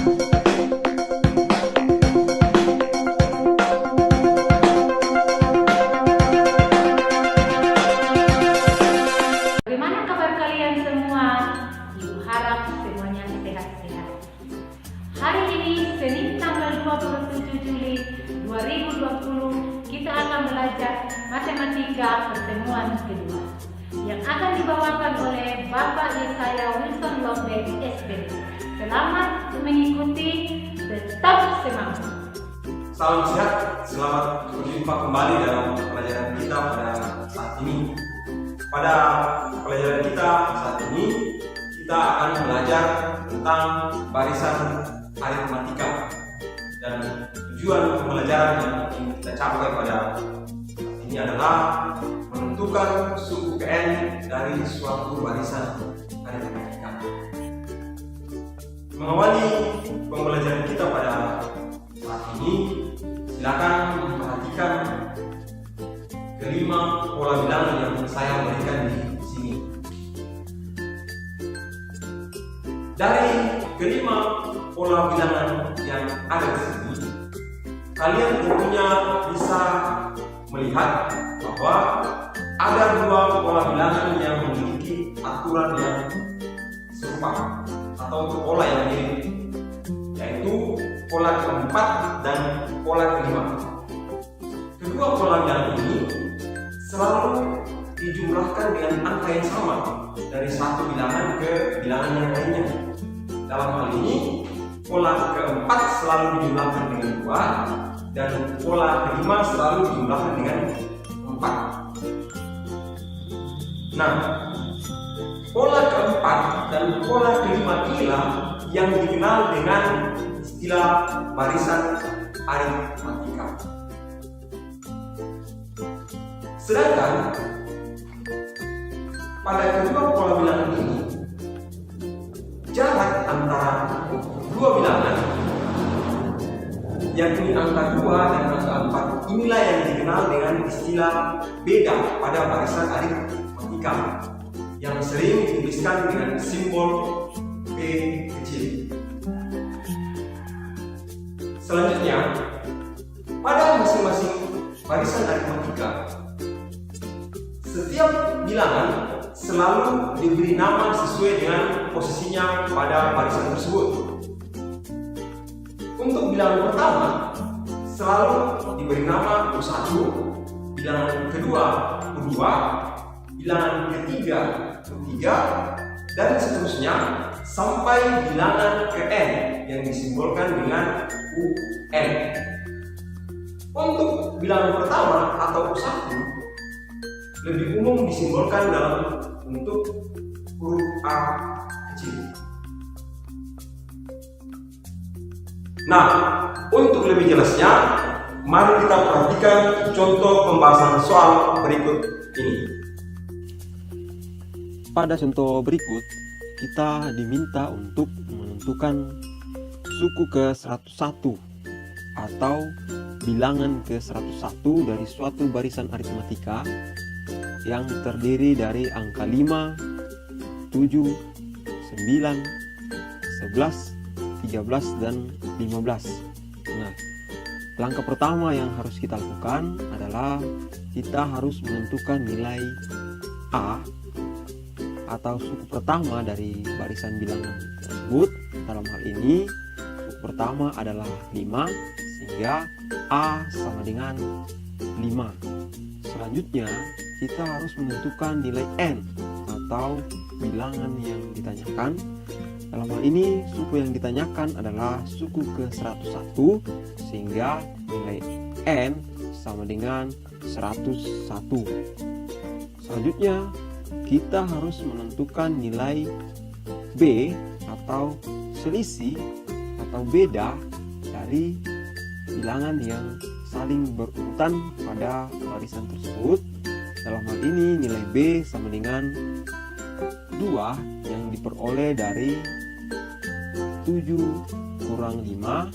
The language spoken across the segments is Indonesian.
Bagaimana kabar kalian semua? Ibu harap semuanya sehat-sehat. Hari ini Senin tanggal 27 Juli 2020 kita akan belajar matematika pertemuan kedua yang akan dibawakan oleh Bapak Yesaya Wilson Lombe SPD. Selamat mengikuti, tetap semangat. Salam sehat, selamat berjumpa kembali dalam pelajaran kita pada saat ini. Pada pelajaran kita saat ini, kita akan belajar tentang barisan aritmatika. Dan tujuan pembelajaran yang ingin kita capai pada saat ini adalah menentukan suku Kn dari suatu barisan aritmatika. Mengawali pembelajaran kita pada saat ini, silakan memperhatikan kelima pola bilangan yang saya berikan di sini. Dari kelima pola bilangan yang ada di sini, kalian tentunya bisa melihat bahwa ada dua pola bilangan yang memiliki aturan yang serupa atau pola yang mirip, yaitu pola keempat dan pola kelima. Kedua pola bilangan ini selalu dijumlahkan dengan angka yang sama dari satu bilangan ke bilangan yang lainnya. Dalam hal ini, pola keempat selalu dijumlahkan dengan 2 dan pola kelima selalu dijumlahkan dengan 4. Nah, pola keempat dan pola kelima inilah yang dikenal dengan istilah barisan aritmatika. Sedangkan pada kedua pola bilangan ini, jarak antara dua bilangan, yakni angka 2 dan angka 4, inilah yang dikenal dengan istilah beda pada barisan aritmatika yang sering dituliskan dengan simbol P kecil. Selanjutnya, pada masing-masing barisan aritmatika, setiap bilangan selalu diberi nama sesuai dengan posisinya pada barisan tersebut. Untuk bilangan pertama selalu diberi nama U1, bilangan kedua U2, bilangan ketiga U3, dan seterusnya sampai bilangan ke N yang disimbolkan dengan UN. Untuk bilangan pertama atau U1 lebih umum disimbolkan dalam bentuk huruf A kecil. Nah, untuk lebih jelasnya, mari kita perhatikan contoh pembahasan soal berikut ini. Pada contoh berikut, kita diminta untuk menentukan suku ke-101 atau bilangan ke-101 dari suatu barisan aritmatika yang terdiri dari angka 5, 7, 9, 11, 13, dan 15. Nah, langkah pertama yang harus kita lakukan adalah kita harus menentukan nilai A atau suku pertama dari barisan bilangan tersebut. Dalam hal ini, suku pertama adalah 5, sehingga A sama dengan 5. Selanjutnya, kita harus menentukan nilai N atau bilangan yang ditanyakan. Dalam hal ini, suku yang ditanyakan adalah suku ke-101, sehingga nilai N sama dengan 101. Selanjutnya, kita harus menentukan nilai B atau selisih atau beda dari bilangan yang saling berurutan pada barisan tersebut. Dalam hal ini nilai B sama dengan 2 yang diperoleh dari 7 kurang 5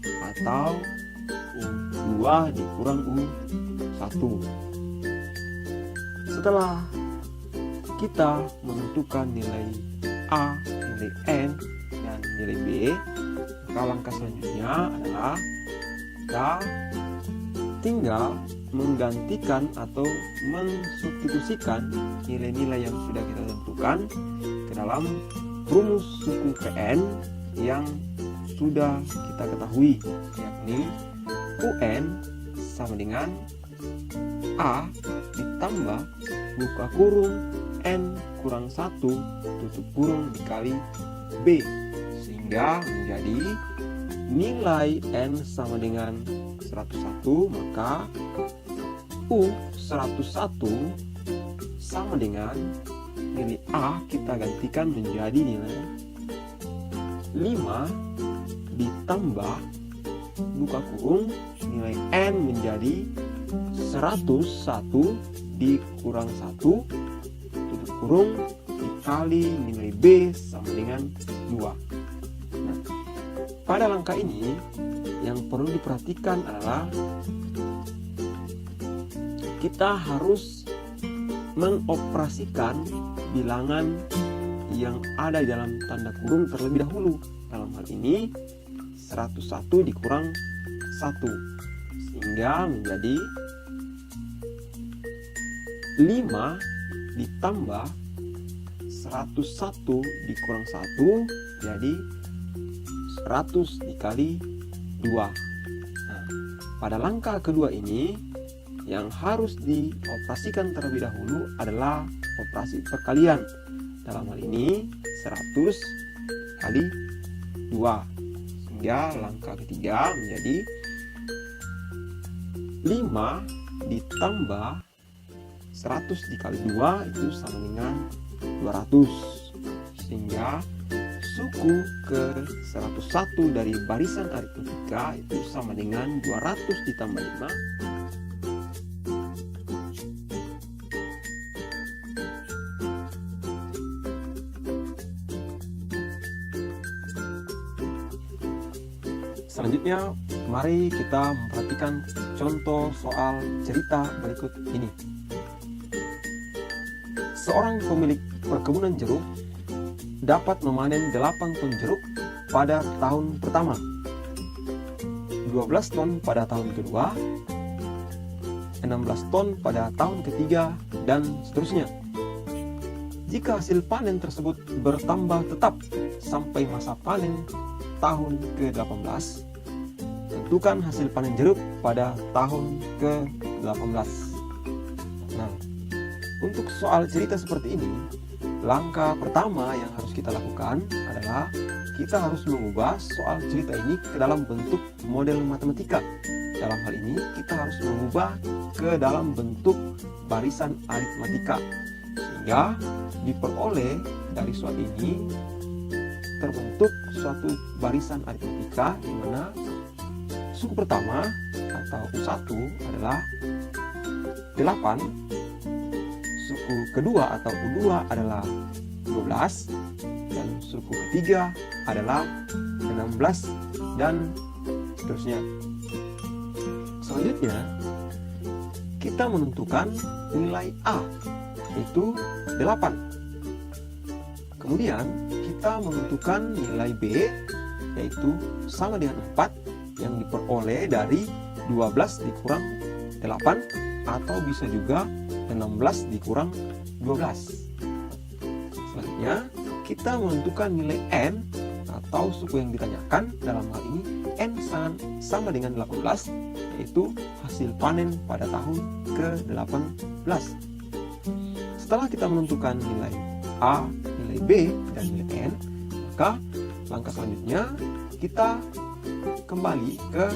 atau U2 dikurang U1. Setelah kita menentukan nilai A, nilai N, dan nilai B, Maka langkah selanjutnya adalah kita tinggal menggantikan atau mensubstitusikan nilai-nilai yang sudah kita tentukan ke dalam rumus suku PN yang sudah kita ketahui, yakni UN sama dengan A ditambah buka kurung N kurang 1 tutup kurung dikali B, sehingga menjadi nilai N sama dengan 101, maka U 101 sama dengan nilai A kita gantikan menjadi nilai 5 ditambah buka kurung nilai N menjadi 101 dikurang 1 tutup kurung dikali nilai B sama dengan 2. Nah, pada langkah ini yang perlu diperhatikan adalah kita harus mengoperasikan bilangan yang ada di dalam tanda kurung terlebih dahulu. Dalam hal ini 101 dikurang 1, sehingga menjadi 5 ditambah 101 dikurang 1 jadi 100 dikali 2. Nah, pada langkah kedua ini yang harus dioperasikan terlebih dahulu adalah operasi perkalian. Dalam hal ini 100 kali 2, sehingga langkah ketiga menjadi 5 ditambah 100 dikali 2 itu sama dengan 200, sehingga suku ke 101 dari barisan aritmetika itu sama dengan 200 ditambah 5 . Selanjutnya, mari kita memperhatikan contoh soal cerita berikut ini. Seorang pemilik perkebunan jeruk dapat memanen 8 ton jeruk pada tahun pertama, 12 ton pada tahun kedua, 16 ton pada tahun ketiga, dan seterusnya. Jika hasil panen tersebut bertambah tetap sampai masa panen tahun ke-18, tentukan hasil panen jeruk pada tahun ke-18. Nah, untuk soal cerita seperti ini, langkah pertama yang harus kita lakukan adalah kita harus mengubah soal cerita ini ke dalam bentuk model matematika. Dalam hal ini, kita harus mengubah ke dalam bentuk barisan aritmatika, sehingga diperoleh dari soal ini terbentuk suatu barisan aritmetika di mana suku pertama atau U1 adalah 8, suku kedua atau U2 adalah 12, dan suku ketiga adalah 16, dan seterusnya. Selanjutnya, kita menentukan nilai A, yaitu 8. Kemudian, kita menentukan nilai B, yaitu sama dengan 4, yang diperoleh dari 12 dikurang 8, atau bisa juga 16 dikurang 12. Selanjutnya, kita menentukan nilai N atau suku yang ditanyakan. Dalam hal ini N sama dengan 18, yaitu hasil panen pada tahun ke-18. Setelah kita menentukan nilai A, nilai B, dan nilai N, maka langkah selanjutnya kita kembali ke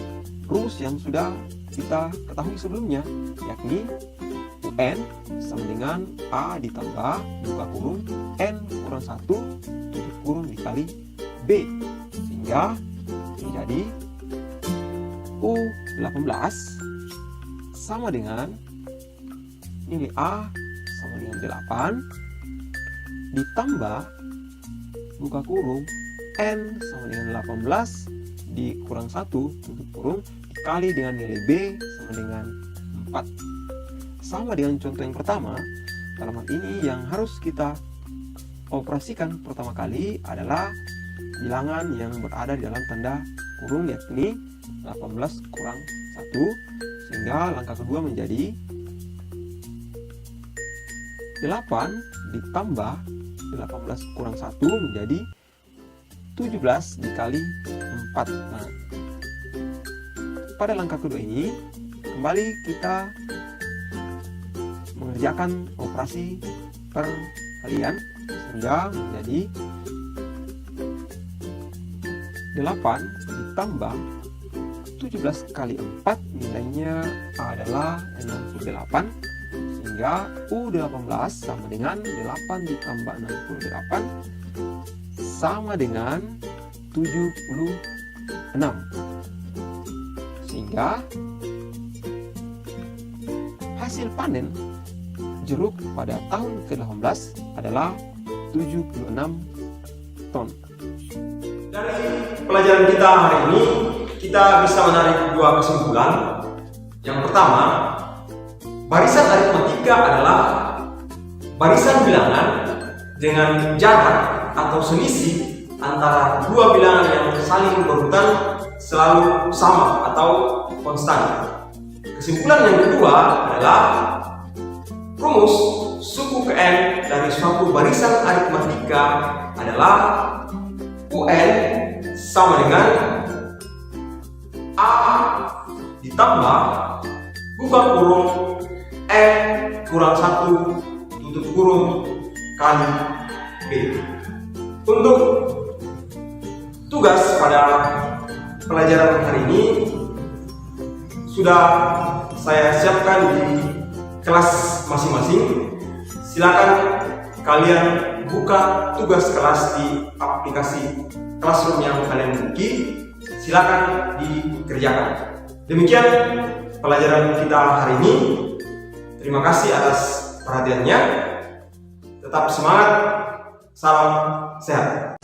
rumus yang sudah kita ketahui sebelumnya, yakni UN sama dengan A ditambah buka kurung N kurang 1 tutup kurung dikali B, sehingga menjadi U18 sama dengan nilai A sama dengan 8 ditambah buka kurung N sama dengan 18 dikurang 1 tutup kurung dikali dengan nilai B sama dengan 4. Sama dengan contoh yang pertama, dalam hal ini yang harus kita operasikan pertama kali adalah bilangan yang berada di dalam tanda kurung, yakni 18 kurang 1, sehingga langkah kedua menjadi 8 ditambah 18 kurang 1 menjadi 17 dikali 4. Nah, pada langkah kedua ini kembali kita mengerjakan operasi perkalian sehingga menjadi 8 ditambah 17 kali 4 nilainya adalah 68, sehingga U18 sama dengan 8 ditambah 68 sama dengan 76, sehingga hasil panen jeruk pada tahun ke-18 adalah 76 ton. Dari pelajaran kita hari ini, kita bisa menarik dua kesimpulan. Yang pertama, barisan aritmatika adalah barisan bilangan dengan jarak atau selisih antara dua bilangan yang saling berurutan selalu sama atau konstan. Kesimpulan yang kedua adalah rumus suku Kn dari suatu barisan aritmatika adalah UN sama dengan A ditambah buka kurung N kurang 1 tutup kurung kali B. Untuk tugas pada pelajaran hari ini sudah saya siapkan di kelas masing-masing. Silakan kalian buka tugas kelas di aplikasi Classroom yang kalian miliki. Silakan dikerjakan. Demikian pelajaran kita hari ini. Terima kasih atas perhatiannya. Tetap semangat. Salam sehat.